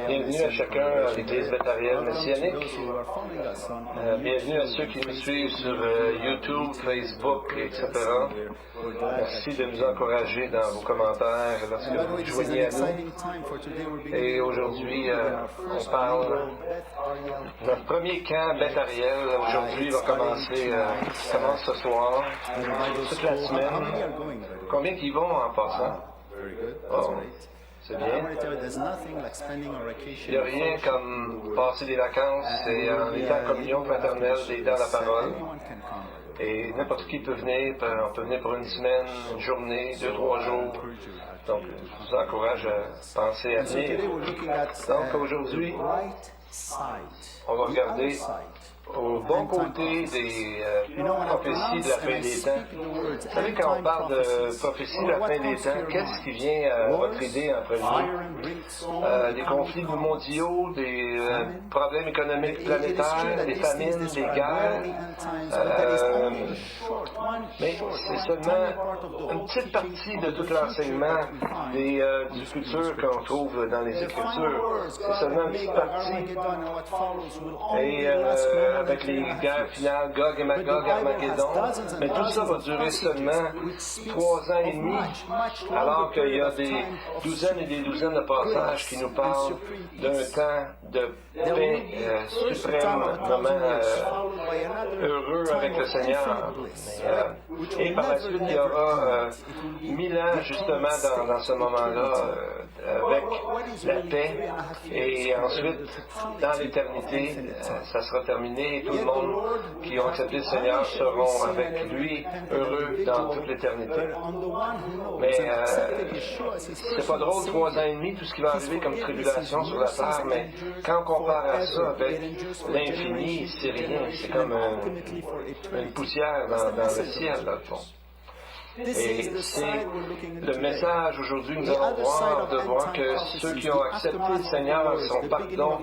Bienvenue à chacun à l'Église bétharienne messianique. Bienvenue à ceux qui nous suivent sur YouTube, Facebook, etc. Merci de nous encourager dans vos commentaires lorsque vous vous joignez à nous. Et aujourd'hui, on parle de notre premier camp béthariel. Aujourd'hui, va commence ce soir, toute la semaine. Combien qui vont en passant? Oh. C'est bien. Il n'y a rien comme passer des vacances et en étant en communion fraternelle et dans la parole. Et n'importe qui peut venir, on peut venir pour une semaine, une journée, 2-3 jours. Donc, je vous encourage à penser à venir. Donc, aujourd'hui, on va regarder au bon côté des prophéties de la fin des temps. Vous savez, quand on parle de prophéties de la fin des temps, qu'est-ce qui vient à votre idée en premier? Des conflits mondiaux, des problèmes économiques planétaires, des famines, des guerres. Mais c'est seulement une petite partie de tout l'enseignement du futur qu'on trouve dans les Écritures. C'est seulement une petite partie. Et avec les guerres finales, Gog et Magog, Armageddon. Mais tout ça va durer seulement 3 ans et demi, alors qu'il y a des douzaines et des douzaines de passages qui nous parlent d'un temps de paix suprême, moment heureux avec le Seigneur. Et par la suite, il y aura 1000 ans justement dans ce moment-là avec la paix. Et ensuite, dans l'éternité, ça sera terminé et tout le monde qui ont accepté le Seigneur seront avec lui heureux dans toute l'éternité. Mais c'est pas drôle, 3 ans et demi, tout ce qui va arriver comme tribulation sur la terre, mais quand on compare à ça avec l'infini, c'est rien, c'est comme une poussière dans le ciel, dans le fond. Et c'est le message aujourd'hui, nous allons voir que ceux qui ont accepté le Seigneur, son pardon,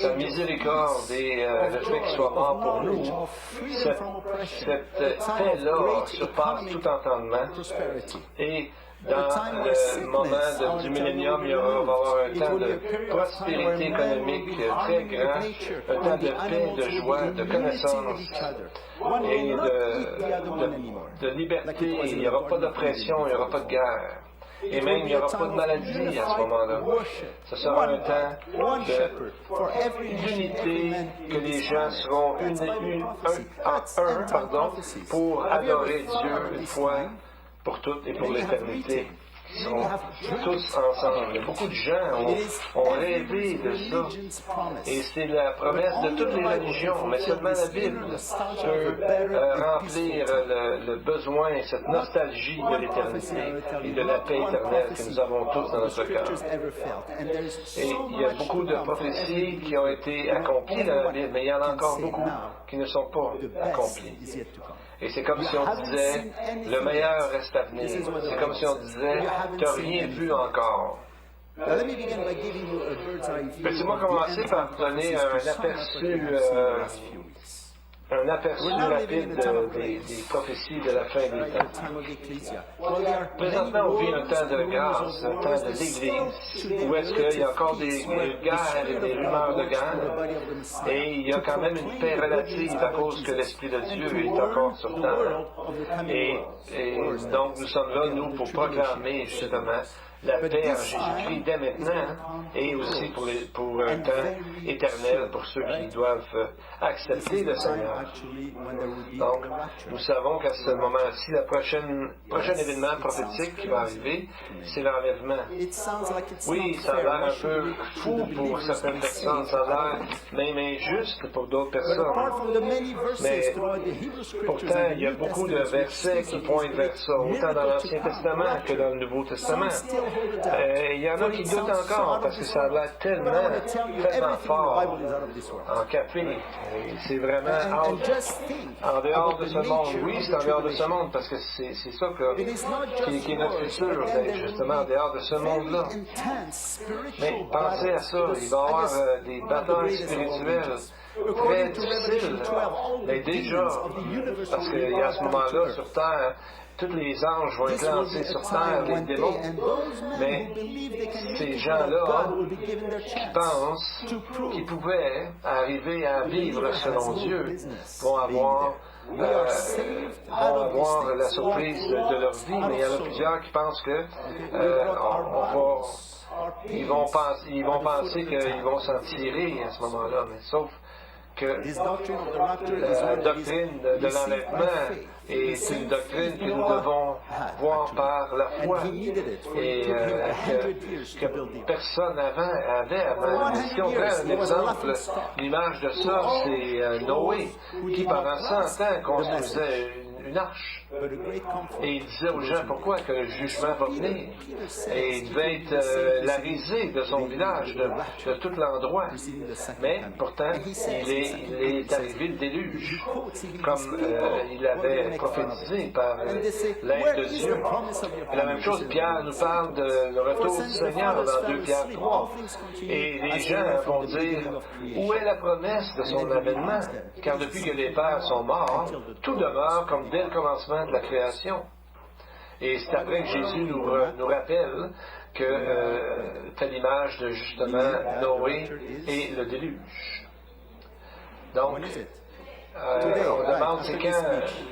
sa miséricorde et le fait qu'il soit mort pour nous, cette paix-là surpasse tout entendement. Et dans le moment du millénium, il va y avoir un temps de prospérité économique très grand, un temps de paix, de joie, de connaissance et de liberté. Il n'y aura pas d'oppression, il n'y aura pas de guerre. Et même, il n'y aura pas de maladie à ce moment-là. Ce sera un temps d'unité, que les gens seront pour adorer Dieu une fois pour toutes et pour l'éternité. Ils seront tous ensemble. Beaucoup de gens ont rêvé de ça. Et c'est la promesse de toutes les religions, mais seulement la Bible peut remplir le besoin, cette nostalgie de l'éternité et de la paix éternelle que nous avons tous dans notre cœur. Et il y a beaucoup de prophéties qui ont été accomplies dans la Bible, mais il y en a encore beaucoup qui ne sont pas accomplies. Et c'est comme si on disait, le meilleur reste à venir. C'est comme si on disait, tu n'as rien vu encore. Laissez-moi commencer par vous donner un aperçu rapide des prophéties de la fin des temps. Présentement, on vit un temps de grâce, un temps de l'Église, où est-ce qu'il y a encore des guerres et des rumeurs de guerre, et il y a quand même une paix relative à cause que l'Esprit de Dieu est encore sur terre. Et donc, nous sommes là, nous, pour proclamer justement la paix en Jésus-Christ dès maintenant, et aussi pour un temps éternel pour ceux qui doivent accepter le Seigneur. Donc, nous savons qu'à ce moment-ci, le prochain événement prophétique qui va arriver, c'est l'enlèvement. Oui, ça a l'air un peu fou pour certaines personnes, ça a l'air même injuste pour d'autres personnes. Mais pourtant, il y a beaucoup de versets qui pointent vers ça, autant dans l'Ancien Testament que dans le Nouveau Testament. Il y en a qui doutent encore parce que ça a l'air tellement fort en café. C'est vraiment en dehors de ce monde. Oui, c'est en dehors de ce monde parce que c'est ça qui est notre futur, d'être justement en dehors de ce monde-là. Mais pensez à ça, il va y avoir des batailles spirituelles très difficile. Mais déjà, parce qu'à ce moment-là, sur Terre, tous les anges vont être lancés sur Terre, les démons. Mais ces gens-là qui pensent qu'ils pouvaient arriver à vivre selon Dieu vont avoir la surprise de leur vie, mais il y en a plusieurs qui pensent que ils vont penser qu'ils vont s'en tirer à ce moment-là, mais sauf que la doctrine de l'enlèvement est une doctrine que nous devons voir par la foi et que personne avait avant. Si on prend un exemple, l'image de ça, c'est Noé, qui pendant 100 ans construisait une arche. Et il disait aux gens pourquoi que le jugement va venir. Et il devait être la risée de son village, de tout l'endroit. Mais pourtant, il est arrivé le déluge, comme il avait prophétisé par l'aide de Dieu. Et la même chose, Pierre nous parle de le retour du Seigneur dans 2 Pierre 3. Et les gens vont dire, où est la promesse de son avènement? Car depuis que les pères sont morts, tout demeure comme dès le commencement de la création. Et c'est après que Jésus nous rappelle que c'est l'image de justement Noé et le déluge. Donc, on demande c'est quand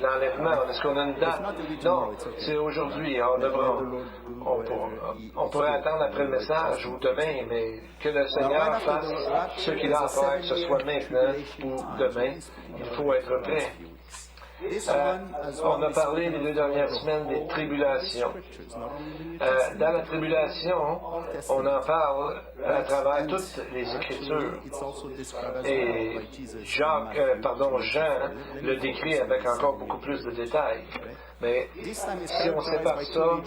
l'enlèvement, est-ce qu'on a une date? Non, c'est aujourd'hui. On pourrait attendre après le message ou demain, mais que le Seigneur fasse ce qu'il a à faire, que ce soit maintenant ou demain, il faut être prêt. On a parlé les 2 dernières semaines des tribulations. Dans la tribulation, on en parle à travers toutes les Écritures. Et Jean le décrit avec encore beaucoup plus de détails. Mais si on sépare ça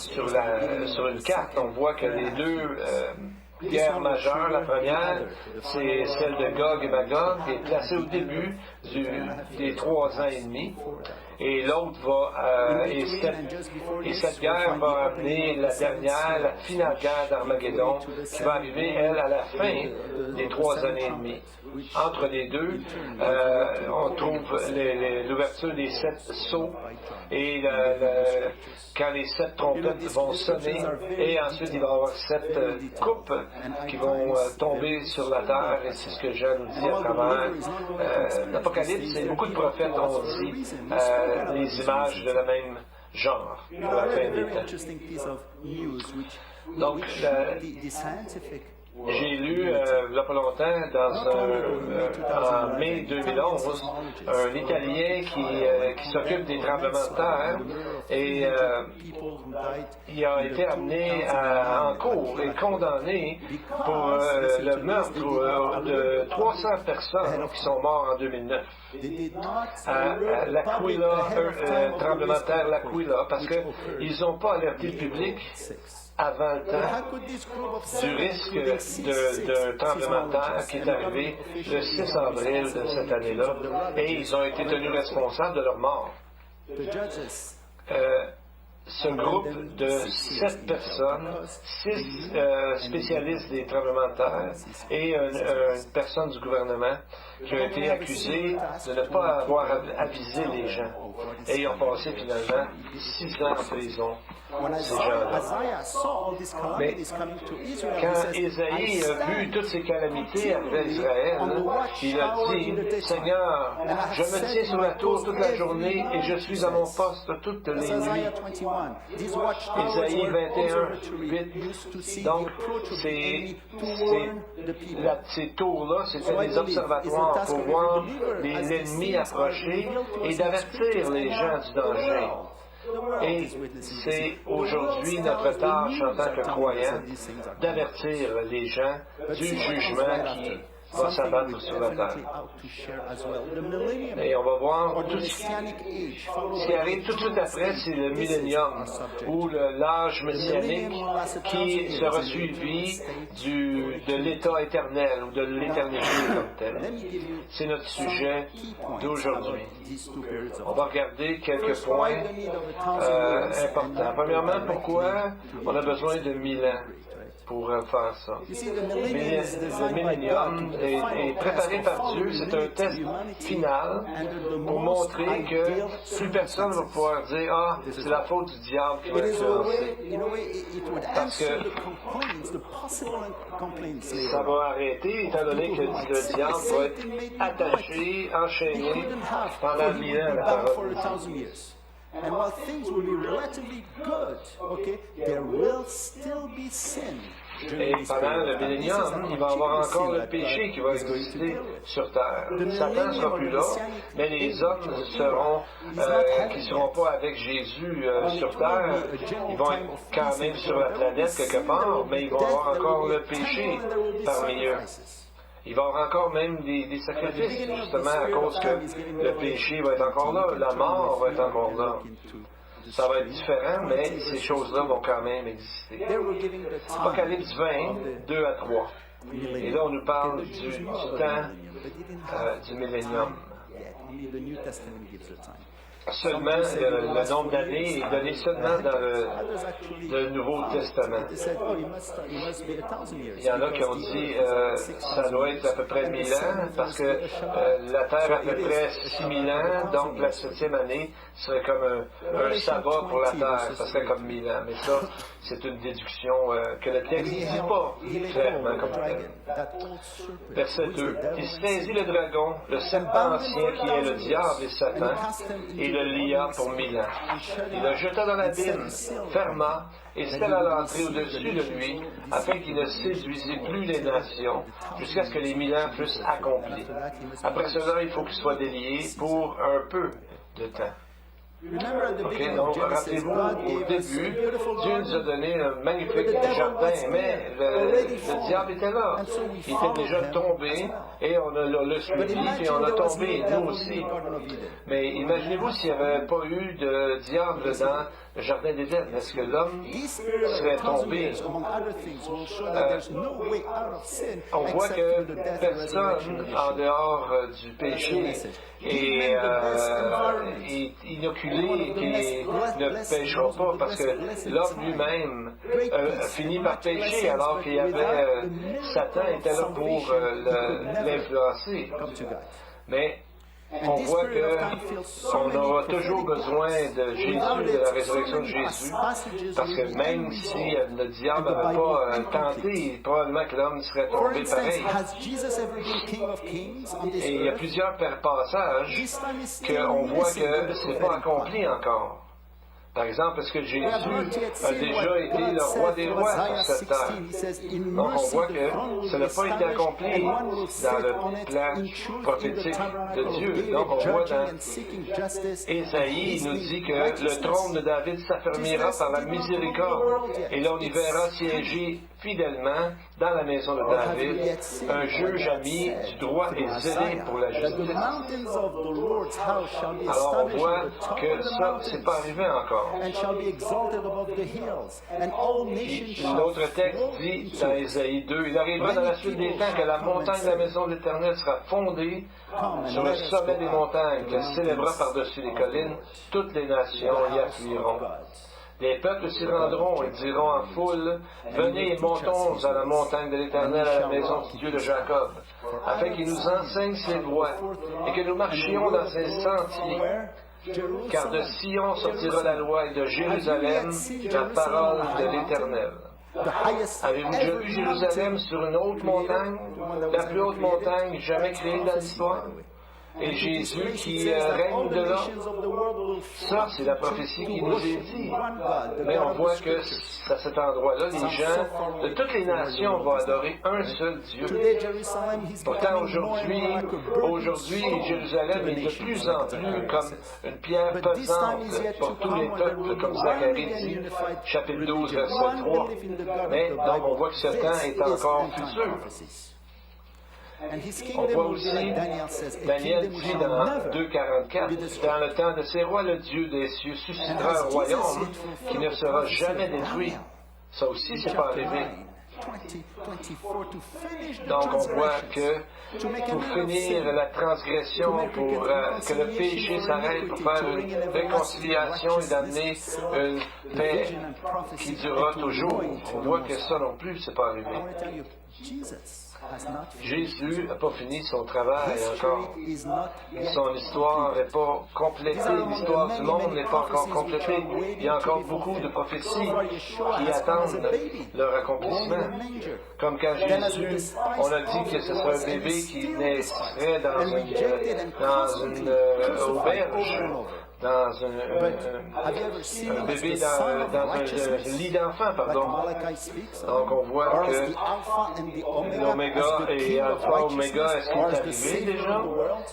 sur une carte, on voit que les deux guerre majeure, la première, c'est celle de Gog et Magog, qui est placée au début des 3 ans et demi. Et l'autre et cette guerre va amener la dernière, la finale guerre d'Armageddon, qui va arriver, elle, à la fin des 3 années et demie. Entre les deux, on trouve l'ouverture des 7 sceaux et quand les 7 trompettes vont sonner, et ensuite il va y avoir 7 coupes qui vont tomber sur la terre, et c'est ce que Jean nous dit à travers l'Apocalypse. Et beaucoup de prophètes ont dit les images de la même genre pour la fin des temps. Donc, j'ai lu, il n'y a pas longtemps, en mai 2011, un Italien qui s'occupe des tremblements de terre et il a été amené en cour et condamné pour le meurtre de 300 personnes qui sont mortes en 2009. À l'Aquila, tremblement de terre l'Aquila, parce qu'ils n'ont pas alerté le public avant le temps du risque de tremblement de terre qui est arrivé le 6 avril de cette année-là, et ils ont été tenus responsables de leur mort. Ce groupe de 7 personnes, 6 spécialistes des tremblements de terre et une personne du gouvernement qui ont été accusés de ne pas avoir avisé les gens. Et ils ont passé finalement 6 ans en prison, ces gens-là. Mais quand Ésaïe a vu toutes ces calamités après Israël, il a dit, « Seigneur, je me tiens sur la tour toute la journée et je suis à mon poste toutes les nuits. » Ésaïe 21, 8. Donc, ces tours-là, c'était des observatoires pour voir l'ennemi approcher et d'avertir les gens du danger. Et c'est aujourd'hui notre tâche en tant que croyants d'avertir les gens du jugement qui va s'abattre sur la terre. Et on va voir tout ce qui arrive tout de suite après, c'est le millénium, ou l'âge messianique qui sera suivi de l'état éternel ou de l'éternité comme tel. C'est notre sujet d'aujourd'hui. On va regarder quelques points importants. Premièrement, pourquoi on a besoin de 1000 ans pour faire ça. Le millénium est préparé par Dieu, c'est un test final pour montrer que plus personne ne va pouvoir dire « Ah, c'est la faute du diable qui va influencer. » Parce que ça va arrêter, étant donné que le diable va être attaché, enchaîné pendant 1000 ans à la parole de Dieu. And while things will be relatively good, okay, there will still be sin. Et pendant le millénium, il va y avoir encore le péché qui va exister sur terre. Satan ne sera plus là, mais les hommes qui ne seront pas avec Jésus sur terre, ils vont être quand même sur la planète quelque part, mais ils vont avoir encore le péché parmi eux. Il va y avoir encore même des sacrifices, justement, à cause que le péché va être encore là, la mort va être encore là. Ça va être différent, mais ces choses-là vont quand même exister. Apocalypse 20, 2 à 3. Et là, on nous parle du temps du millénium. Seulement, le nombre d'années est donné seulement dans le Nouveau Testament. Il y en a qui ont dit ça doit être à peu près 1000 ans, parce que la Terre a à peu près 6000 ans, donc la 7e année serait comme un sabbat pour la Terre, ça serait comme 1000 ans. Mais ça, c'est une déduction que le texte ne dit pas clairement comme tel. Verset 2. Il saisit le dragon, le serpent ancien qui est le diable et Satan, et le lia pour 1000 ans. Il le jeta dans l'abîme, ferma, et scella l'entrée au-dessus de lui, afin qu'il ne séduisait plus les nations, jusqu'à ce que les 1000 ans fussent accomplis. Après cela, il faut qu'il soit délié pour un peu de temps. Ok, donc rappelez-vous, au début, Dieu nous a donné un magnifique jardin, mais le diable était là. Il était déjà tombé, et on l'a suivi, puis on a tombé, nous aussi. Mais imaginez-vous s'il n'y avait pas eu de diable dans le jardin d'Éden. Est-ce que l'homme serait tombé? On voit que personne en dehors du péché est inoculé qui ne péchera pas, parce que l'homme lui-même finit par pécher, alors qu'il y avait Satan était là pour l'influencer. Mais on voit qu'on aura toujours besoin de Jésus, de la résurrection de Jésus, parce que même si le diable n'avait pas tenté, probablement que l'homme serait tombé pareil. Et il y a plusieurs passages qu'on voit que ce n'est pas accompli encore. Par exemple, est-ce que Jésus a déjà été le roi des rois sur cette terre? Donc, on voit que ça n'a pas été accompli dans le plan prophétique de Dieu. Donc, on voit dans Ésaïe, il nous dit que le trône de David s'affermira par la miséricorde. Et là, on y verra siéger fidèlement dans la maison de David un juge ami du droit et zélé pour la justice. Alors, on voit que ça, c'est pas arrivé encore. L'autre texte dit dans Ésaïe 2, il arrivera dans la suite des temps que la montagne de la maison de l'Éternel sera fondée sur le sommet des montagnes, qu'elle s'élèvera par-dessus les collines, toutes les nations y appuieront. Les peuples s'y rendront et diront en foule, venez et montons à la montagne de l'Éternel, à la maison du Dieu de Jacob, afin qu'il nous enseigne ses voies et que nous marchions dans ses sentiers. Car de Sion sortira la loi et de Jérusalem la parole de l'Éternel. Avez-vous déjà vu Jérusalem sur une haute montagne, la plus haute montagne jamais créée dans l'histoire? Et Jésus qui règne de là, ça c'est la prophétie qui nous est dit. Mais on voit que à cet endroit-là, les gens de toutes les nations vont adorer un seul Dieu. Pourtant aujourd'hui, Jérusalem est de plus en plus comme une pierre pesante pour tous les peuples, comme Zacharie dit, chapitre 12, verset 3. Mais donc on voit que ce temps est encore futur. On voit aussi, Daniel dit dans 2,44, dans le temps de ces rois, le Dieu des cieux suscitera un royaume qui ne sera jamais détruit. Ça aussi, c'est pas arrivé. Donc, on voit que pour finir la transgression, pour que le péché s'arrête, pour faire une réconciliation et d'amener une paix qui durera toujours, on voit que ça non plus, c'est pas arrivé. Jésus n'a pas fini son travail encore. Son histoire n'est pas complétée. L'histoire du monde n'est pas encore complétée. Il y a encore beaucoup de prophéties qui attendent leur accomplissement. Comme quand Jésus, on a dit que ce serait un bébé qui naîtrait dans une auberge. Dans un bébé dans un lit d'enfant, pardon. Donc on voit que l'oméga et alpha oméga, est-ce qu'il est arrivé déjà?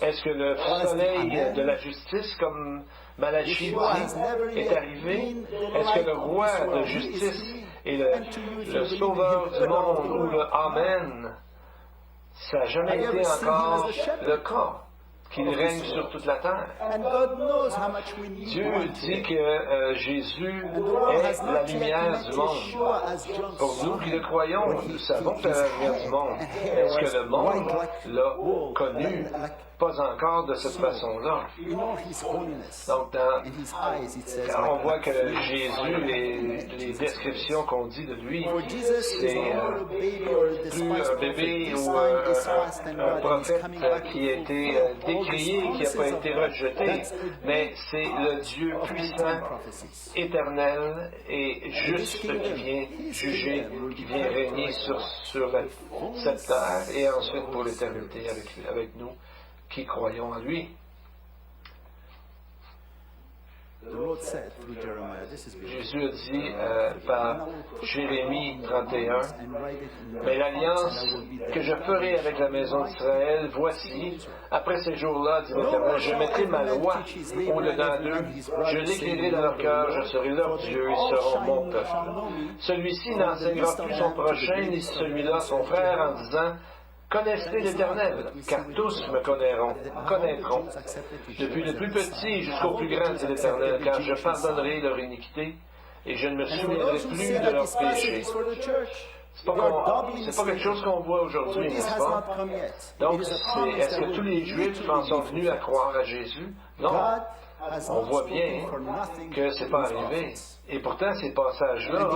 Est-ce que le soleil de la justice, comme Malachie dit, est arrivé? Est-ce que le roi de justice et le sauveur du monde ou le Amen, ça n'a jamais été encore le cas? Qu'il règne sur toute la terre. Dieu dit que Jésus est la lumière du monde. Pour nous qui le croyons, nous savons que c'est la lumière du monde. Est-ce que le monde l'a connu? Pas encore de cette façon-là. Donc, quand on voit que Jésus, les descriptions qu'on dit de lui, c'est plus un bébé ou un prophète qui a été décrié, qui n'a pas été rejeté, mais c'est le Dieu puissant, éternel et juste qui vient juger, qui vient régner sur cette terre et ensuite pour l'éternité avec nous qui croyons en lui. Jésus a dit par Jérémie 31, « Mais l'alliance que je ferai avec la maison d'Israël, voici, après ces jours-là, dit l'Éternel, je mettrai ma loi au-dedans d'eux, je l'écrirai dans leur cœur, je serai leur Dieu, ils seront mon peuple. Celui-ci n'enseignera plus son prochain, ni celui-là son frère, en disant, connaissez l'Éternel, car tous me connaîtront, depuis le plus petit jusqu'au plus grand, dit l'Éternel, car je pardonnerai leur iniquité et je ne me souviendrai plus de leurs péchés. C'est pas quelque chose qu'on voit aujourd'hui, n'est-ce pas? Donc, est-ce que tous les Juifs en sont venus à croire à Jésus? Non. On voit bien que ce n'est pas arrivé. Et pourtant, ces passages-là,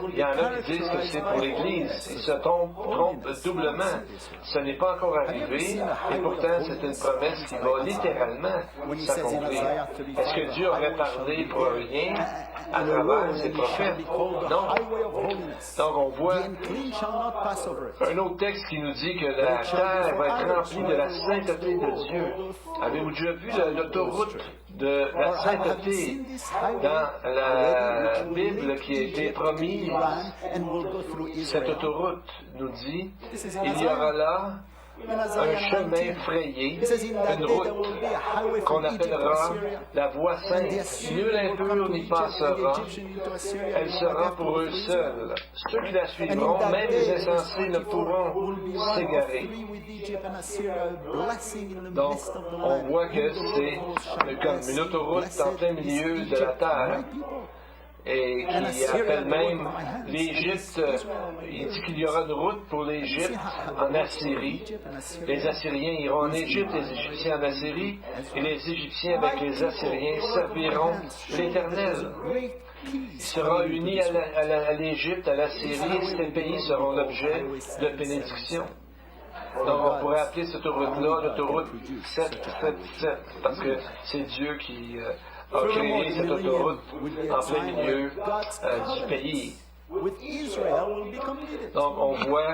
il y en a qui disent que c'est pour l'Église. Ils se trompent doublement. Ce n'est pas encore arrivé, et pourtant, c'est une promesse qui va littéralement s'accomplir. Est-ce que Dieu aurait parlé pour rien à travers ses prophètes? Non. Donc, on voit un autre texte qui nous dit que la terre va être remplie de la sainteté de Dieu. Avez-vous déjà vu l'autoroute de la sainteté dans la Bible qui a été promise? Cette autoroute nous dit, il y aura là un chemin frayé, une route qu'on appellera la voie sainte. Nul impur n'y passera. Elle sera pour eux seuls. Ceux qui la suivront, même les insensés, ne pourront s'égarer. Donc, on voit que c'est comme une autoroute en plein milieu de la terre. Et qui appelle même l'Égypte, il dit qu'il y aura une route pour l'Égypte en Assyrie. Les Assyriens iront en Égypte, les Égyptiens en Assyrie, et les Égyptiens avec les Assyriens serviront l'Éternel. Il sera uni à l'Égypte, à l'Assyrie, et ces pays seront l'objet de bénédiction. Donc on pourrait appeler cette route-là l'autoroute 777, parce que c'est Dieu qui a créé cette autoroute en plein milieu du pays. Donc on voit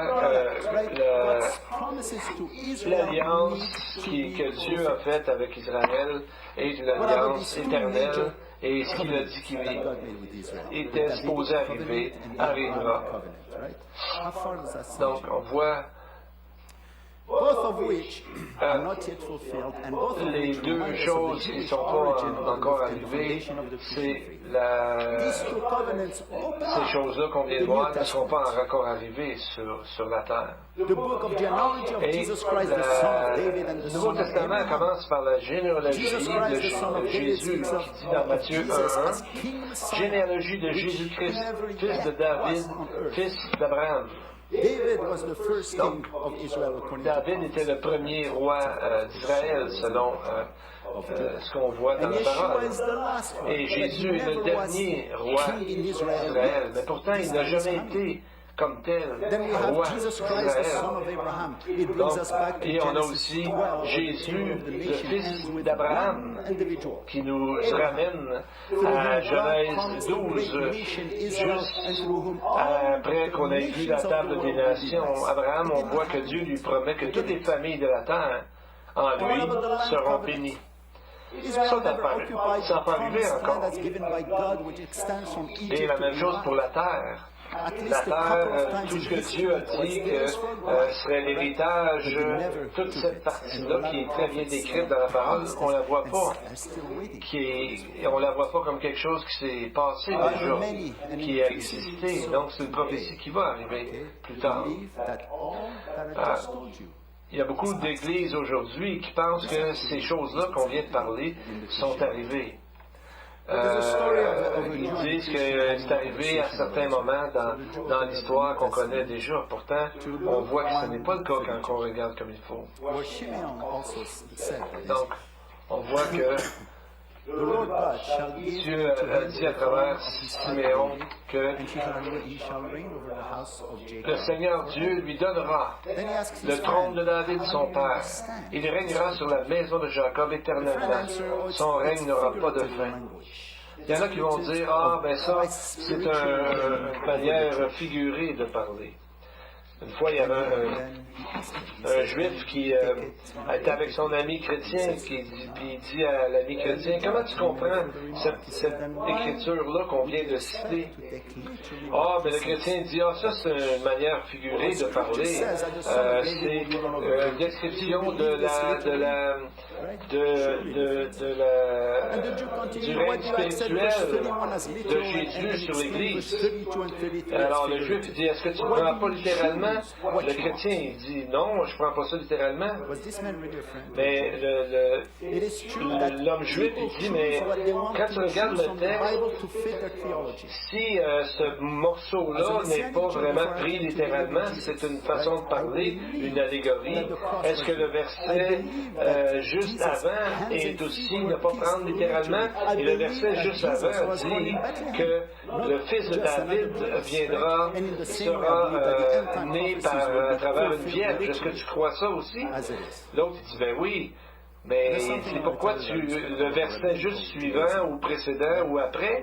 l'alliance que Dieu a faite avec Israël est une alliance éternelle, et ce qu'il a dit qu'il était supposé arriver, arrivera. Donc on voit both of which are not yet fulfilled, and both of Les which deux remind us of choses the qui ne Jewish sont origin pas encore and the arrivées, foundation of the c'est priesthood. la... These two covenants open Ces up choses-là qu'on vient the de voir New ne sont pas Testament. encore arrivées sur la terre. The book of genealogy of Et Jesus Christ, the son of David and the le son Nouveau of Testament Abraham. commence par la généalogie Jesus Christ, the son de of David, Jésus, speaks qui of dit dans Matthieu Jesus 1:1, as King Messiah, généalogie de which Jésus-Christ, never fils de yet David, was on earth. fils d'Abraham. David was the first king of Israel according to David promise. était le premier roi d'Israël, selon ce qu'on voit dans And la Yeshua parole. is the last one. Et But he Jésus est le never dernier was roi king in Israel d'Israël. yet. Mais pourtant, il This n'a time is jamais coming. été comme tel Then we have roi Jesus Christ, the son d'Israël. of Abraham. It brings us back to Et on a Genesis aussi 12, where the Jésus, kingdom of the le nation fils ends with d'Abraham, one individual. qui nous Abraham, ramène through à whom God Genèse promised a great 12, nation, Israel, juste and through whom all après qu'on ait vu la nations of the table world des will be nations. blessed. Abraham, It on didn't voit que happen. Dieu lui promet que toutes les familles de la terre en lui seront bénies. Israel Ça n'a never pas occupied ça n'a pas arrivé promised land encore. that's given by God, which extends from Et Egypt la to même chose Iran. pour la terre. At La least a terre, couple of times tout in ce que history Dieu a it was dit que theirs for God. serait l'héritage, But they never toute took cette it. partie-là And qui est a lot très of bien prophets décrite dans la parole, promised on la it voit and pas. are still waiting. On la voit pas comme quelque chose qui s'est passé déjà, qui a existé. Donc c'est une prophétie qui va arriver plus tard. Believe that all that I just told you. Il y a beaucoup d'églises aujourd'hui qui pensent que ces choses-là qu'on vient de parler sont arrivées. Ils disent que c'est arrivé à certains moments dans l'histoire qu'on connaît déjà. Pourtant, on voit que ce n'est pas le cas quand on regarde comme il faut. Well, Shimeon also said this. Donc, on voit que The Lord God shall give Dieu to a him dit à the travers throne of his Siméon father que David, and he shall reign over the house of Jacob. le Seigneur Dieu lui donnera Then he asks le his trône friend, de David, how son do you père. understand? Il régnera sur la maison de Jacob The friend éternellement. answered, oh, Son it's règne n'aura pas de figurative fin. language. Il y en a qui vont dire, ah, ben ça, c'est une manière figurée de parler. Une fois, il y avait un juif qui était avec son ami chrétien, puis il dit à l'ami chrétien, comment tu comprends cette écriture-là qu'on vient de citer? Ah, ben le chrétien dit, ah, ça c'est une manière figurée de parler. C'est une description du règne spirituel de Jésus sur l'Église. Alors le juif dit, est-ce que tu ne prends pas littéralement? Le chrétien il dit, non, je ne prends pas ça littéralement. Mais l'homme juif il dit, mais quand tu regardes le texte, si ce morceau-là n'est pas vraiment pris littéralement, c'est une façon de parler, une allégorie, est-ce que le verset juste avant est aussi ne pas prendre littéralement? Et le verset juste avant dit que le fils de David sera né à travers une vierge. Est-ce que tu crois ça aussi? L'autre il dit, ben oui. Mais c'est pourquoi le verset juste suivant ou précédent ou après,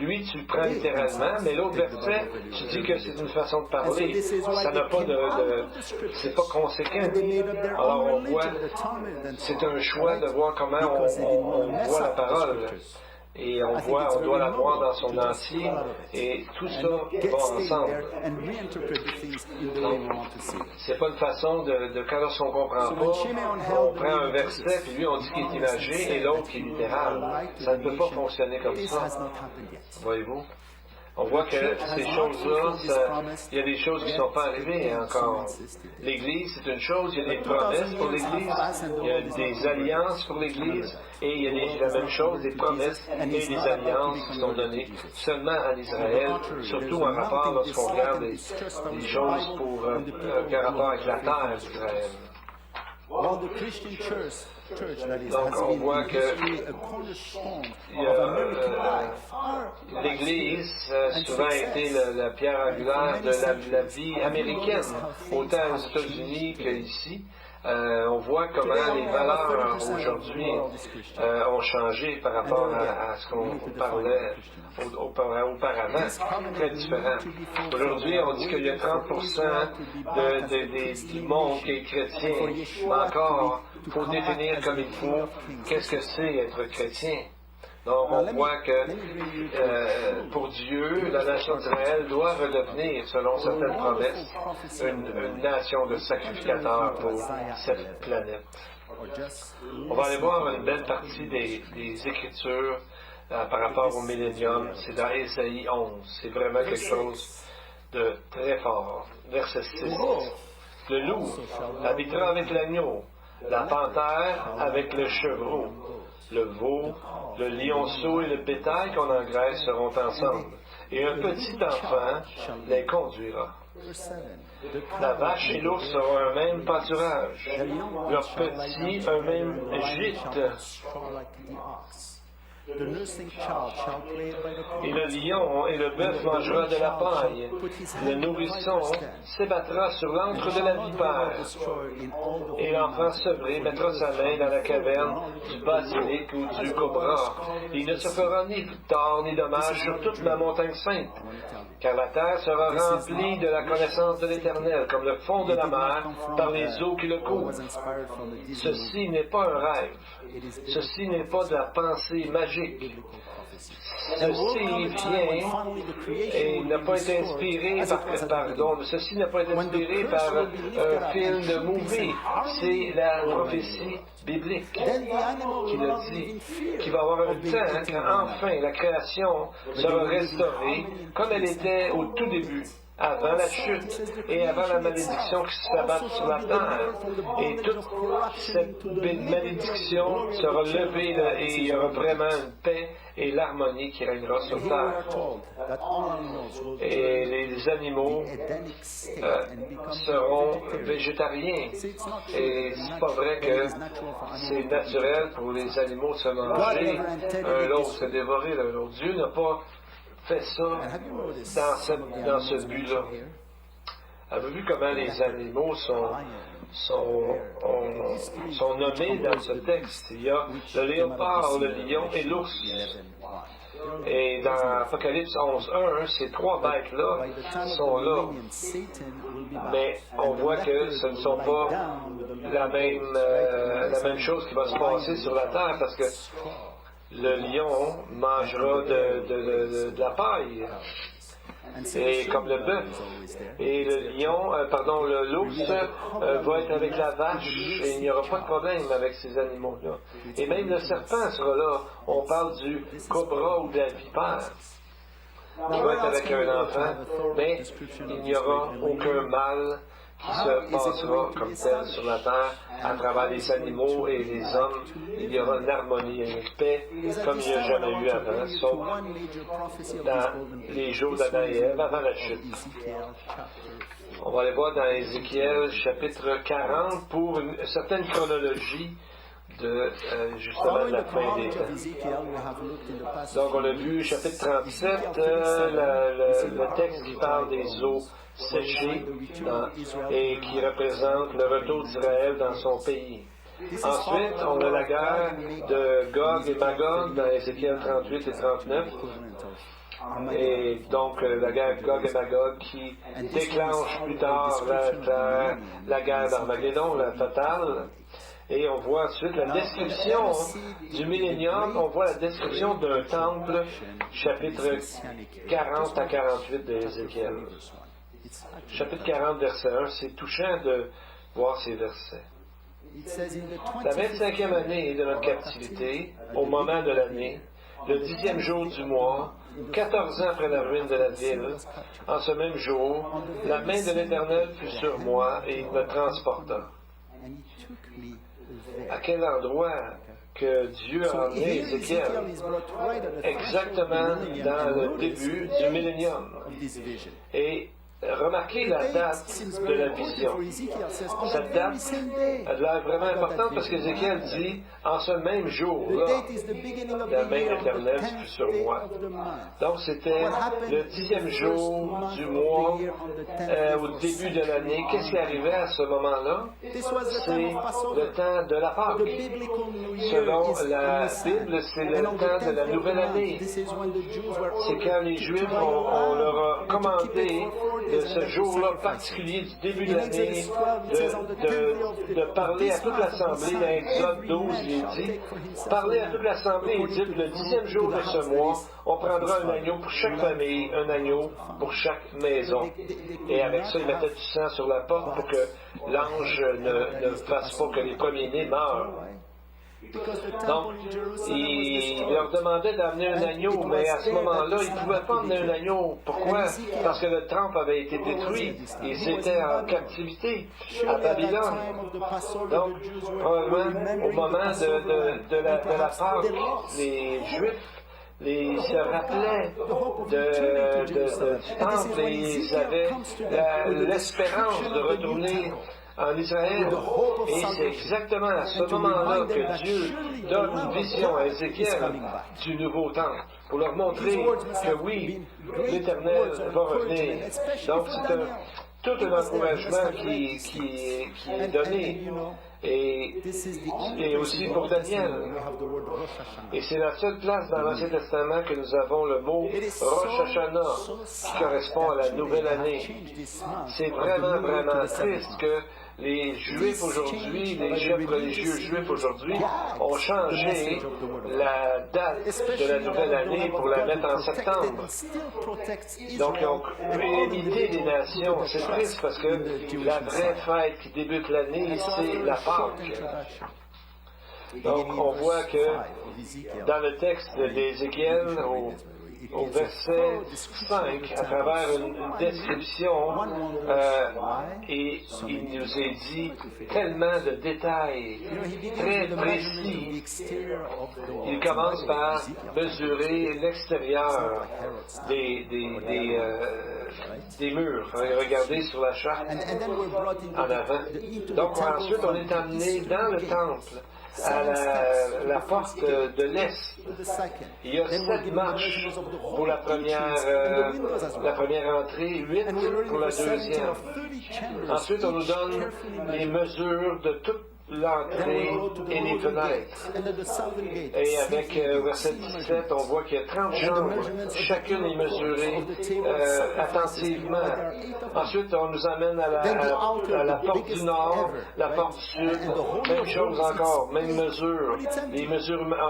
lui tu le prends littéralement, mais l'autre verset, tu dis que c'est une façon de parler. Ça n'a pas c'est pas conséquent. Alors on voit, c'est un choix de voir comment on voit la parole. Et on doit la voir dans son entier, et tout ça va ensemble. Donc, c'est pas une façon quand lorsqu'on comprend pas, on prend un verset, puis lui on dit qu'il est imagé, et l'autre qui est littéral. Ça ne peut pas fonctionner comme ça. Voyez-vous? On voit que ces choses-là, il y a des choses qui ne sont pas arrivées encore. L'Église, c'est une chose, il y a des promesses pour l'Église, il y a des alliances pour l'Église, et il y a la même chose, des promesses et des alliances qui sont données seulement à l'Israël, surtout en rapport lorsqu'on regarde les choses en rapport avec la terre d'Israël. Donc on voit que l'Église a souvent été la pierre angulaire de la vie américaine, autant aux États-Unis qu'ici. On voit comment les valeurs aujourd'hui ont changé par rapport à ce qu'on parlait auparavant, très différent. Aujourd'hui, on dit qu'il y a 30% du monde qui est chrétien. Mais encore, il faut définir comme il faut qu'est-ce que c'est être chrétien. Donc, on voit que pour Dieu, la nation d'Israël doit redevenir, selon certaines promesses, une nation de sacrificateurs pour cette planète. On va aller voir une belle partie des Écritures par rapport au millénium. C'est dans Ésaïe 11. C'est vraiment quelque chose de très fort. Verset 6. Le loup habitera avec l'agneau, la panthère avec le chevreau, le veau, le lionceau et le bétail qu'on engraisse seront ensemble, et un petit enfant les conduira. La vache et l'ours auront un même pâturage, leurs petits un même gîte. Et le lion et le bœuf mangera de la paille. Le nourrisson s'ébattra sur l'antre de la vipère. Et l'enfant sevré mettra sa main dans la caverne du basilic ou du cobra. Il ne se fera ni tort ni dommage sur toute la montagne sainte, car la terre sera remplie de la connaissance de l'Éternel, comme le fond de la mer par les eaux qui le couvrent. Ceci n'est pas un rêve. Ceci n'est pas de la pensée magique. Ceci vient et n'a pas été inspiré ceci n'a pas été inspiré par un film de movie. C'est la prophétie biblique qui le dit, qu'il va y avoir un temps quand enfin la création sera restaurée comme elle était au tout début, avant la chute et avant la malédiction qui s'abat sur la terre. Et toute cette malédiction sera levée et il y aura vraiment une paix et l'harmonie qui régnera sur terre. Et les animaux seront végétariens. Et c'est pas vrai que c'est naturel pour les animaux de se manger un l'autre, se dévorer l'un l'autre. Dieu n'a pas fait ça dans ce but-là. Avez-vous vu comment les animaux sont nommés dans ce texte? Il y a le léopard, le lion et l'ours. Et dans Apocalypse 11.1, ces trois bêtes-là sont là. Mais on voit que ce ne sont pas la même chose qui va se passer sur la terre, parce que le lion mangera de la paille, et comme le bœuf. Et l'ours va être avec la vache, et il n'y aura pas de problème avec ces animaux-là. Et même le serpent sera là. On parle du cobra ou de la vipère, qui va être avec un enfant, mais il n'y aura aucun mal qui se passera comme tel sur la terre à travers les animaux et les hommes. Il y aura une harmonie et une paix comme il n'y a jamais eu avant, sauf dans les jours d'Adam et Ève avant la chute. On va aller voir dans Ézéchiel chapitre 40 pour une certaine chronologie de justement la fin des temps. Donc on a vu chapitre 37, le texte qui parle des eaux séchées et qui représente le retour d'Israël dans son pays. Ensuite, on a la guerre de Gog et Magog dans Ézéchiel 38 et 39. Et donc, la guerre Gog et Magog qui déclenche plus tard la guerre d'Armageddon, la totale. Et on voit ensuite la description du millénium, on voit la description d'un temple, chapitre 40 à 48 d'Ézéchiel. Chapitre 40, verset 1, c'est touchant de voir ces versets. La 25e année de notre captivité, au moment de l'année, le 10e jour du mois, 14 ans après la ruine de la ville, en ce même jour, la main de l'Éternel fut sur moi et il me transporta. À quel endroit que Dieu a emmené Ézéchiel? Exactement dans le début du millénium. Et remarquez la date de la vision. Cette date a l'air vraiment importante parce qu'Ézéchiel dit en ce même jour-là, la main éternelle fut sur moi. Donc c'était le 10e jour du mois, au début de l'année. Qu'est-ce qui arrivait à ce moment-là? C'est le temps de la Pâque. Selon la Bible, c'est le temps de la nouvelle année. C'est quand les Juifs, on leur a commandé de ce jour-là particulier du début de l'année, de parler à toute l'Assemblée, dans Exode 12, il est dit, parler à toute l'Assemblée, il dit, le 10e jour de ce mois, on prendra un agneau pour chaque famille, un agneau pour chaque maison. Et avec ça, il mettait du sang sur la porte pour que l'ange ne fasse pas que les premiers-nés meurent. Donc, il leur demandait d'amener un agneau, mais à ce moment-là, ils ne pouvaient pas amener un agneau. Pourquoi? Parce que le temple avait été détruit. Ils étaient en captivité à Babylone. Donc, probablement, au moment de la Pâque, les Juifs se rappelaient du temple et ils avaient l'espérance de retourner en Israël. Et c'est exactement à ce moment-là que Dieu donne une vision à Ézéchiel du nouveau temple, pour leur montrer que oui, l'Éternel va revenir. Donc c'est tout un encouragement qui est donné. Et aussi pour Daniel. Et c'est la seule place dans l'Ancien Testament que nous avons le mot Rosh Hashanah, qui correspond à la nouvelle année. C'est vraiment, vraiment triste que les Juifs aujourd'hui, les chefs religieux juifs aujourd'hui, ont changé la date de la nouvelle année pour la mettre en septembre. Donc, ils ont imité les nations. C'est triste parce que la vraie fête qui débute l'année, c'est la Pâque. Donc, on voit que dans le texte d'Ézéchiel, au verset 5, à travers une description, et il nous est dit tellement de détails très précis. Il commence par mesurer l'extérieur des murs. Regardez sur la charte en avant. Donc ensuite, on est amené dans le temple, à la porte de l'Est. Il y a 7 marches pour la première entrée, 8 pour la deuxième. Ensuite, on nous donne les mesures de toute l'entrée et les fenêtres. Et avec verset 17, on voit qu'il y a 30 chambres. Chacune est mesurée attentivement. Ensuite, on nous amène à la porte du nord, la porte du sud. Même chose encore, même mesure.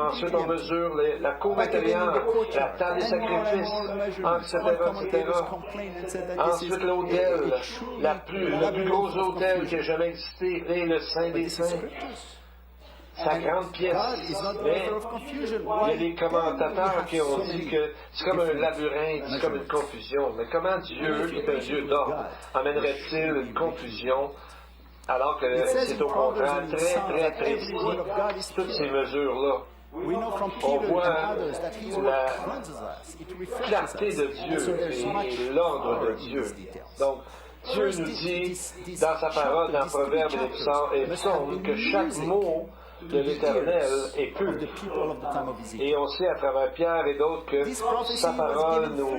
Ensuite, on mesure la cour intérieure, la table des sacrifices, etc. Ensuite, l'autel, le plus gros autel qui a jamais existé, et le Saint des Saints. 50 pièces. Mais il y a des commentateurs qui ont dit que c'est comme un labyrinthe, c'est comme une confusion. Mais comment Dieu, qui est un Dieu d'ordre, amènerait-il une confusion alors que c'est au contraire très, très précis, toutes ces mesures-là? On voit la clarté de Dieu et l'ordre de Dieu. Donc, Dieu nous dit dans sa parole, dans Proverbes et Psaumes, que chaque mot de l'Éternel est pur. Et on sait à travers Pierre et d'autres que sa parole nous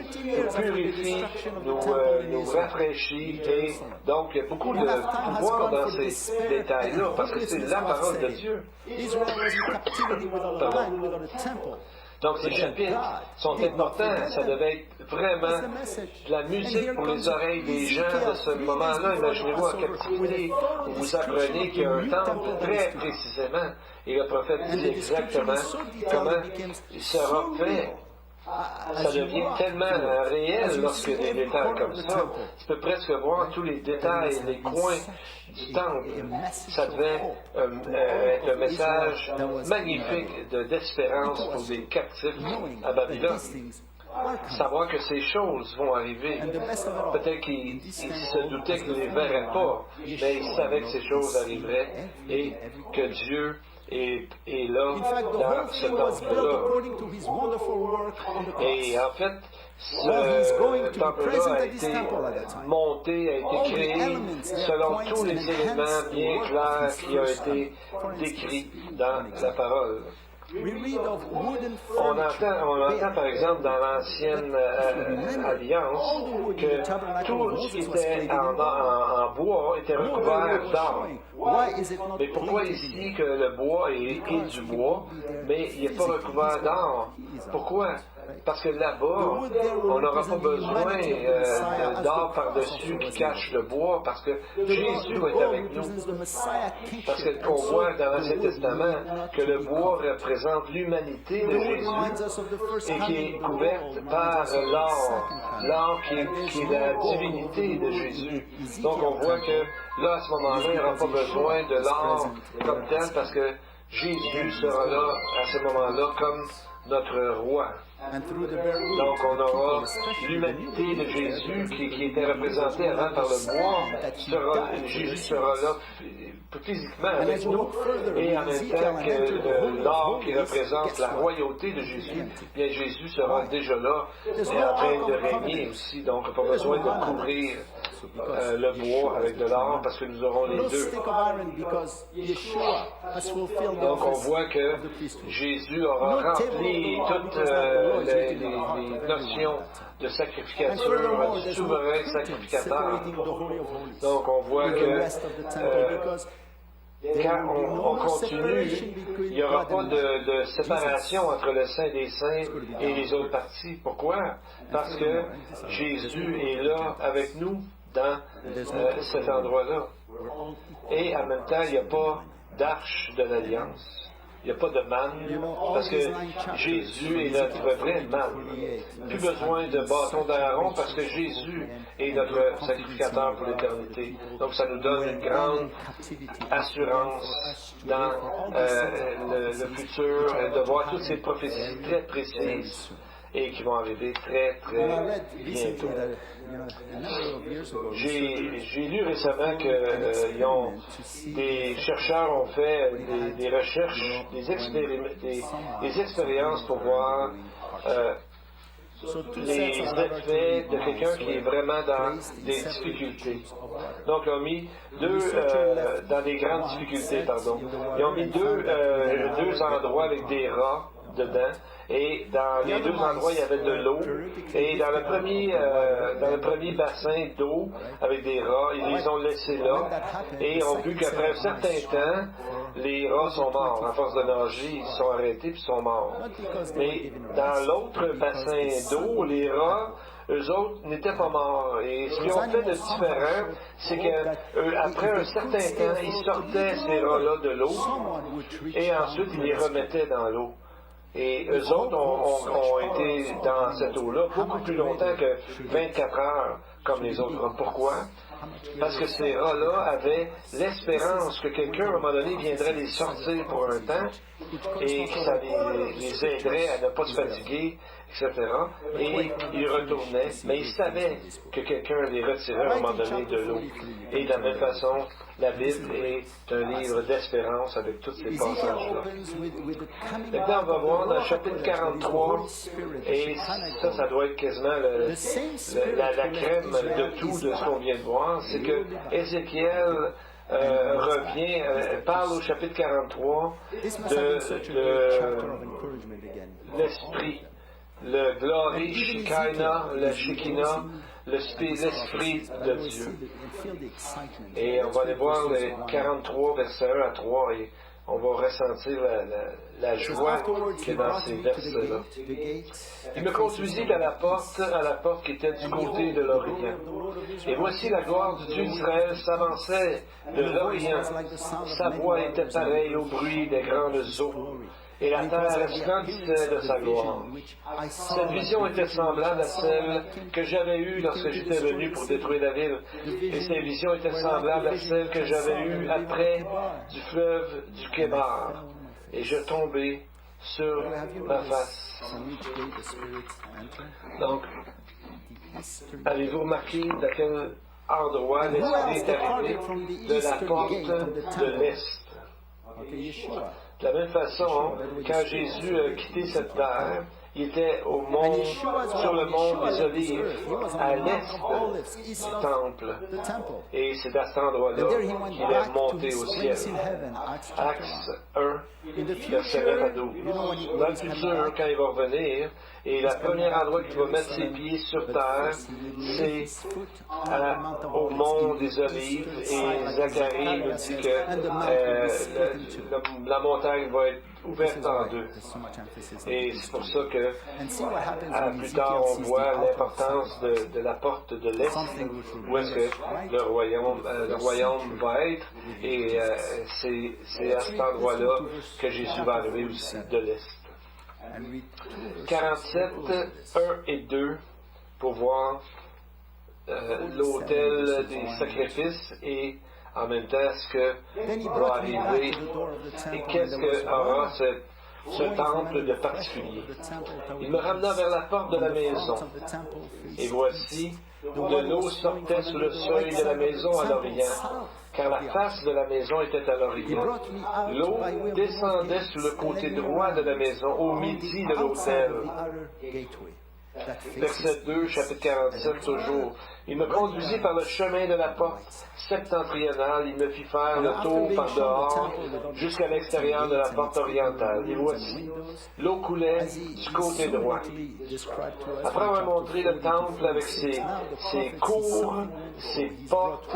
purifie, nous rafraîchit. Et donc, il y a beaucoup de pouvoir dans ces détails-là, parce que c'est la parole de Dieu. Donc, ces chapitres sont importants. Ça devait être vraiment de la musique pour les oreilles des gens de ce moment-là. Imaginez-vous en captivité où vous apprenez qu'il y a un temple très précisément. Et le prophète dit exactement comment il sera fait. Ça devient tellement réel lorsque des détails comme ça. Tu peux presque voir tous les détails, les coins du temple. Ça devait être un message magnifique d'espérance pour des captifs à Babylone. Savoir que ces choses vont arriver. Peut-être qu'ils se doutaient qu'ils ne les verraient pas, mais ils savaient que ces choses arriveraient et que Dieu est là dans ce temple-là. Et en fait, ce temple-là a été monté, a été créé selon tous les éléments bien clairs qui ont été décrits dans la parole. On entend par exemple dans l'ancienne alliance que tout ce qui était en bois était recouvert d'or. Mais pourquoi ici que le bois est du bois, mais il n'est pas recouvert d'or? Pourquoi? Parce que là-bas, on n'aura pas besoin d'or par-dessus qui cache le bois, parce que Jésus va être avec nous. Parce qu'on voit dans l'Ancien Testament que le bois représente l'humanité de Jésus et qui est couverte par l'or qui est la divinité de Jésus. Donc on voit que là, à ce moment-là, il n'y aura pas besoin de l'or comme tel, parce que Jésus sera là à ce moment-là comme notre roi. Donc on aura l'humanité de Jésus qui était représentée avant par le bois. Jésus sera là physiquement avec nous, et en même temps que l'or qui représente la royauté de Jésus, bien Jésus sera déjà là et en train de régner aussi. Donc pas besoin de couvrir le bois avec de l'or, parce que nous aurons les deux. Donc on voit que Jésus aura rempli toutes les notions de sacrificature, du souverain sacrificateur. Donc on voit que quand on continue, il n'y aura pas de séparation entre le Saint des Saints et les autres parties. Pourquoi? Parce que Jésus est là avec nous dans cet endroit-là. Et en même temps, il n'y a pas d'arche de l'Alliance. Il n'y a pas de manne, parce que Jésus est notre vrai manne. Plus besoin de bâton d'Aaron, parce que Jésus est notre sacrificateur pour l'éternité. Donc ça nous donne une grande assurance dans le futur, de voir toutes ces prophéties très précises et qui vont arriver très, très bientôt. J'ai lu récemment que des chercheurs ont fait des recherches, des expériences pour voir les effets de quelqu'un qui est vraiment dans des difficultés. Donc, ils ont mis dans des grandes difficultés, pardon. Ils ont mis deux endroits avec des rats dedans, et dans les deux endroits, il y avait de l'eau, et dans le premier bassin d'eau avec des rats, ils les ont laissés là, et ont vu qu'après un certain temps, les rats sont morts. À force de nager, ils se sont arrêtés puis sont morts. Mais dans l'autre bassin d'eau, les rats, eux autres n'étaient pas morts. Et ce qu'ils ont fait de différent, c'est qu'après un certain temps, ils sortaient ces rats-là de l'eau, et ensuite, ils les remettaient dans l'eau. Et eux autres ont été dans cette eau-là beaucoup plus longtemps que 24 heures, comme les autres rats. Pourquoi? Parce que ces rats-là avaient l'espérance que quelqu'un, à un moment donné, viendrait les sortir pour un temps, et que ça les aiderait à ne pas se fatiguer, etc. Et ils retournaient, mais ils savaient que quelqu'un les retirait à un moment donné de l'eau. Et de la même façon, la Bible est un livre d'espérance avec tous ces passages-là. Maintenant, on va voir dans le chapitre 43, et ça doit être quasiment la crème de tout de ce qu'on vient de voir, c'est que Ézéchiel parle au chapitre 43 de l'esprit, le glory, Shekinah, le Shekinah, l'esprit de Dieu. Et on va aller voir les 43, versets 1 à 3, et on va ressentir la joie qui est dans ces versets-là. Il me conduisit à la porte qui était du côté de l'Orient. Et voici la gloire du Dieu d'Israël s'avançait de l'Orient. Sa voix était pareille au bruit des grandes eaux. Et la terre resplendissait de sa gloire. Cette vision était semblable à celle que j'avais eue lorsque j'étais venu pour détruire la ville. Et cette vision était semblable à celle que j'avais eue après du fleuve du Kébar. Et je tombais sur ma face. Donc, avez-vous remarqué dans quel endroit l'Esprit est arrivé? De la porte de l'Est. De la même façon, quand Jésus a quitté cette terre, il était sur le mont des Olives, à l'est du temple. Et c'est à cet endroit-là qu'il est monté au ciel. Actes 1, Verset 9 à 12. Dans le futur, quand il va revenir, et le premier endroit qu'il va mettre ses pieds sur terre, c'est au mont des Olives. Et Zacharie nous dit que la montagne va être ouverte en deux. Et c'est pour ça que plus tard, on voit l'importance de la porte de l'Est, où est-ce que le royaume va être. Et c'est à cet endroit-là que Jésus va arriver aussi, de l'Est. 47, 1 et 2, pour voir l'autel des sacrifices et en même temps ce que va arriver et qu'est-ce que aura ce temple de particulier. Il me ramena vers la porte de la maison, et voici, de l'eau sortait sous le seuil de la maison à l'Orient, car la face de la maison était à l'Orient. L'eau descendait sur le côté droit de la maison, au midi de l'autel. Verset 2, chapitre 47, toujours. Il me conduisit par le chemin de la porte septentrionale. Il me fit faire le tour par dehors jusqu'à l'extérieur de la porte orientale. Et voici, l'eau coulait du côté droit. Après avoir montré le temple avec ses cours, ses portes,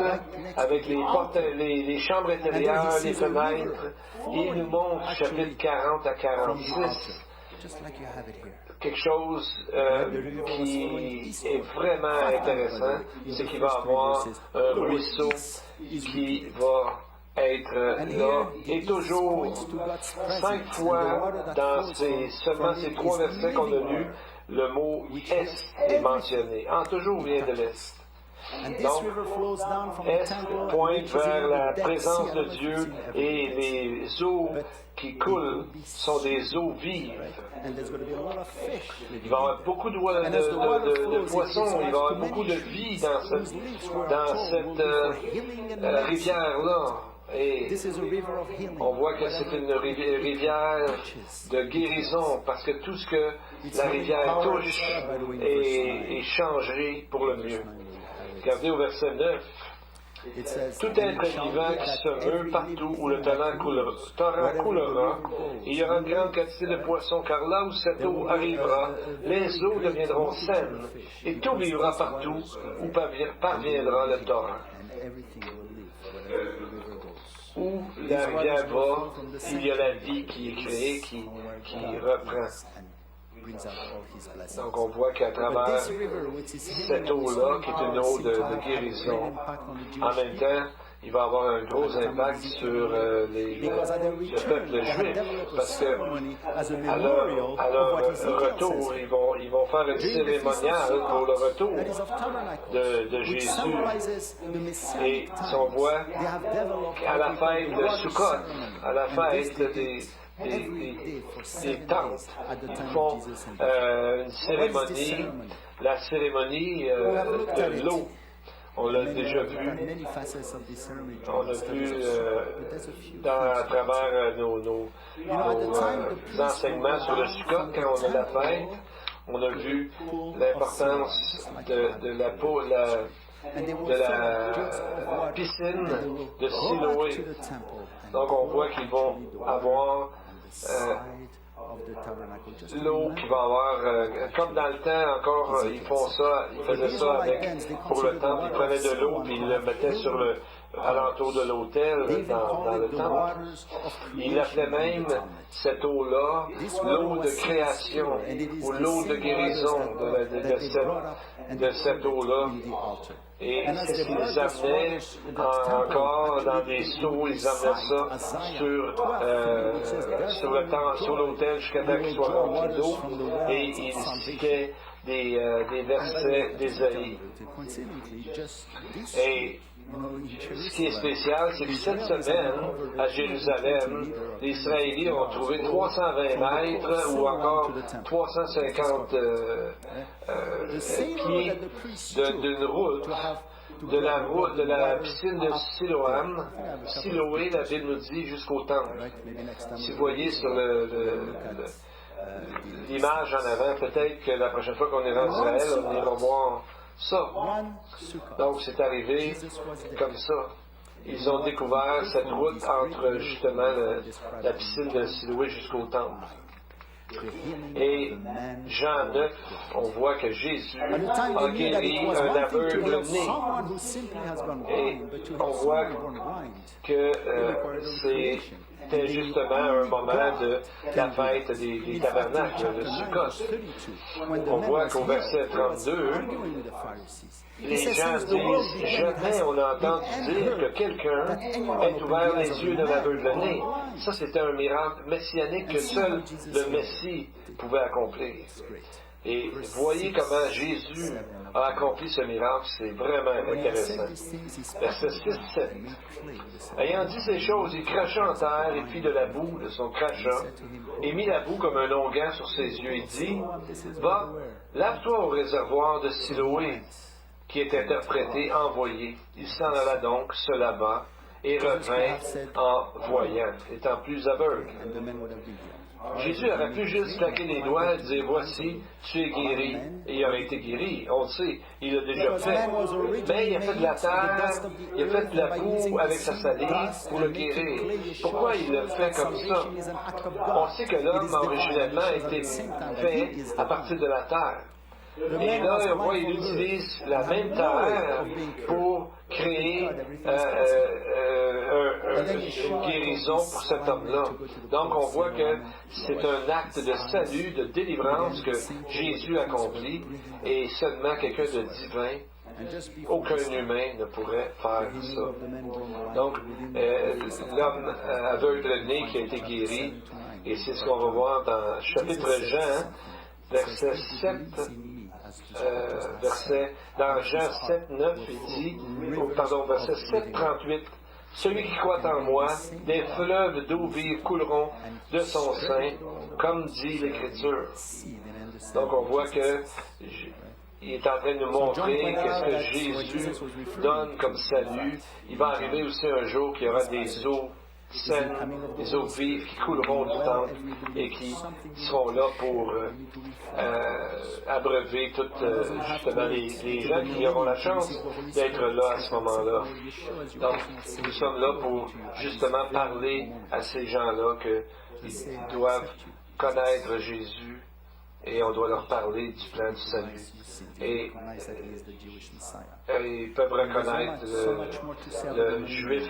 avec les chambres intérieures, les fenêtres, et il nous montre, chapitre 40 à 46, quelque chose qui est vraiment intéressant, c'est qu'il va y avoir un ruisseau qui va être là. Et toujours, 5 fois dans seulement ces 3 versets qu'on a lus, le mot « Est » est mentionné. Toujours vient de l'Est. Donc, Est pointe vers la présence de Dieu et les eaux qui coulent sont des eaux vives. Il va y avoir beaucoup de poissons, il va y avoir beaucoup de vie dans cette rivière-là. Et on voit que c'est une rivière de guérison parce que tout ce que la rivière touche est changé pour le mieux. Regardez au verset 9. Tout être vivant qui se meut partout où le torrent coulera, et il y aura une grande quantité de poissons, car là où cette eau arrivera, les eaux deviendront saines, et tout vivra partout où parviendra le torrent. Où la rivière va, il y a la vie qui est créée, qui reprend. Donc on voit qu'à travers cette eau-là, qui est une eau de guérison, en même temps, il va avoir un gros impact sur le peuple juif, parce que à leur retour, ils vont faire une cérémoniale pour le retour de Jésus. Et si on voit à la fête de Sukkot, à la fête des tentes, ils font une cérémonie, la cérémonie de l'eau. On l'a déjà vu. On l'a vu à travers nos enseignements sur le Sukkot, quand on a la fête. On a vu l'importance de la piscine de Siloé. Donc on voit qu'ils vont avoir l'eau qui va avoir, comme dans le temps encore, ils faisaient ça pour le temple, ils prenaient de l'eau puis ils le mettaient alentour de l'autel dans le temple. Il appelait même cette eau-là l'eau de création ou l'eau de guérison de cette eau-là. Et c'est ce qu'ils amenaient encore dans des seaux, ils amenaient ça sur l'autel jusqu'à temps qu'il soit rempli d'eau, et ils citaient des versets d'Ésaïe. Et ce qui est spécial, c'est que cette semaine, à Jérusalem, les Israéliens ont trouvé 320 mètres ou encore 350 pieds d'une route, de la piscine de Siloam, Siloé, la Bible nous dit, jusqu'au temple. Si vous voyez sur l'image en avant, peut-être que la prochaine fois qu'on ira en Israël, on ira voir ça. Donc, c'est arrivé comme ça. ils ont découvert cette route entre justement la piscine de Siloé jusqu'au temple. Et Jean 9, on voit que Jésus a guéri un aveugle-né. Et on voit que c'était justement un moment de la fête des tabernacles, de Sukkot. On voit qu'au verset 32, les gens disent, jamais on a entendu dire que quelqu'un ait ouvert les yeux d'un aveugle-né. Ça, c'était un miracle messianique que seul le Messie pouvait accomplir. Et voyez comment Jésus a accompli ce miracle, c'est vraiment intéressant. Verset 6-7. Ayant dit ces choses, il cracha en terre et fit de la boue de son crachat, et mit la boue comme un onguent sur ses yeux, et dit, va, lave-toi au réservoir de Siloé, qui est interprété envoyé. Il s'en alla donc, se lava, et revint en voyant, étant plus aveugle. Jésus aurait pu juste claquer les doigts et dire, voici, tu es guéri. Et il aurait été guéri, on le sait, il l'a déjà fait. Mais il a fait de la terre, il a fait de la boue avec sa salive pour le guérir. Pourquoi il l'a fait comme ça? On sait que l'homme originellement a été fait à partir de la terre. Et là, on voit qu'il utilise la même terre pour créer une guérison pour cet homme-là. Donc, on voit que c'est un acte de salut, de délivrance que Jésus accomplit, et seulement quelqu'un de divin, aucun humain ne pourrait faire ça. Donc, l'homme aveugle-né qui a été guéri, et c'est ce qu'on va voir dans chapitre Jean, verset 7, dans Jean 7, 9, il dit, verset 7, 38, celui qui croit en moi, des fleuves d'eau vive couleront de son sein, comme dit l'Écriture. Donc on voit que il est en train de nous montrer qu'est-ce que Jésus donne comme salut. Il va arriver aussi un jour qu'il y aura des eaux saines, des eaux vives qui couleront du temple et qui seront là pour abreuver toutes justement les gens qui auront la chance d'être là à ce moment-là. Donc, nous sommes là pour justement parler à ces gens-là qu'ils doivent connaître Jésus et on doit leur parler du plan du salut. Et ils peuvent reconnaître le juif,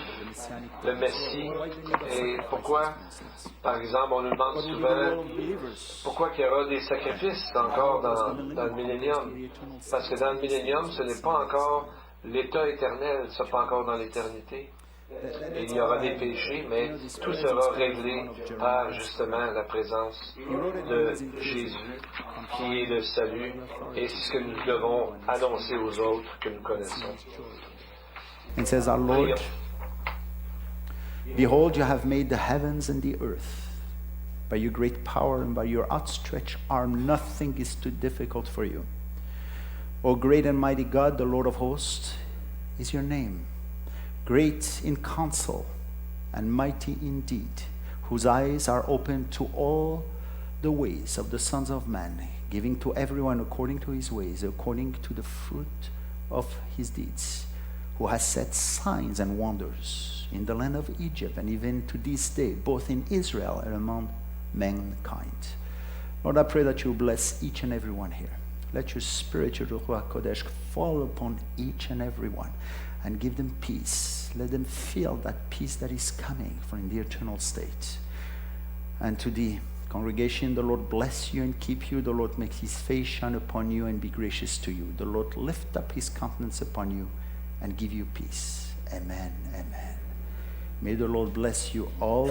le Messie. Et pourquoi, par exemple, on nous demande souvent pourquoi il y aura des sacrifices encore dans le millénium. Parce que dans le millénium, ce n'est pas encore l'état éternel, ce n'est pas encore dans l'éternité. Il y aura des péchés, mais tout sera réglé par justement la présence de Jésus, qui est le salut, et c'est ce que nous devons annoncer aux autres que nous connaissons. And says our Lord, behold, you have made the heavens and the earth. By your great power and by your outstretched arm, nothing is too difficult for you. O great and mighty God, the Lord of hosts, is your name. Great in counsel and mighty in deed, whose eyes are open to all the ways of the sons of men, giving to everyone according to his ways, according to the fruit of his deeds, who has set signs and wonders in the land of Egypt, and even to this day, both in Israel and among mankind. Lord, I pray that you bless each and every one here. Let your spirit, your Ruach Kodesh, fall upon each and every one and give them peace. Let them feel that peace that is coming from the eternal state. And to the congregation, the Lord bless you and keep you. The Lord make his face shine upon you and be gracious to you. The Lord lift up his countenance upon you and give you peace. Amen, amen. May the Lord bless you all.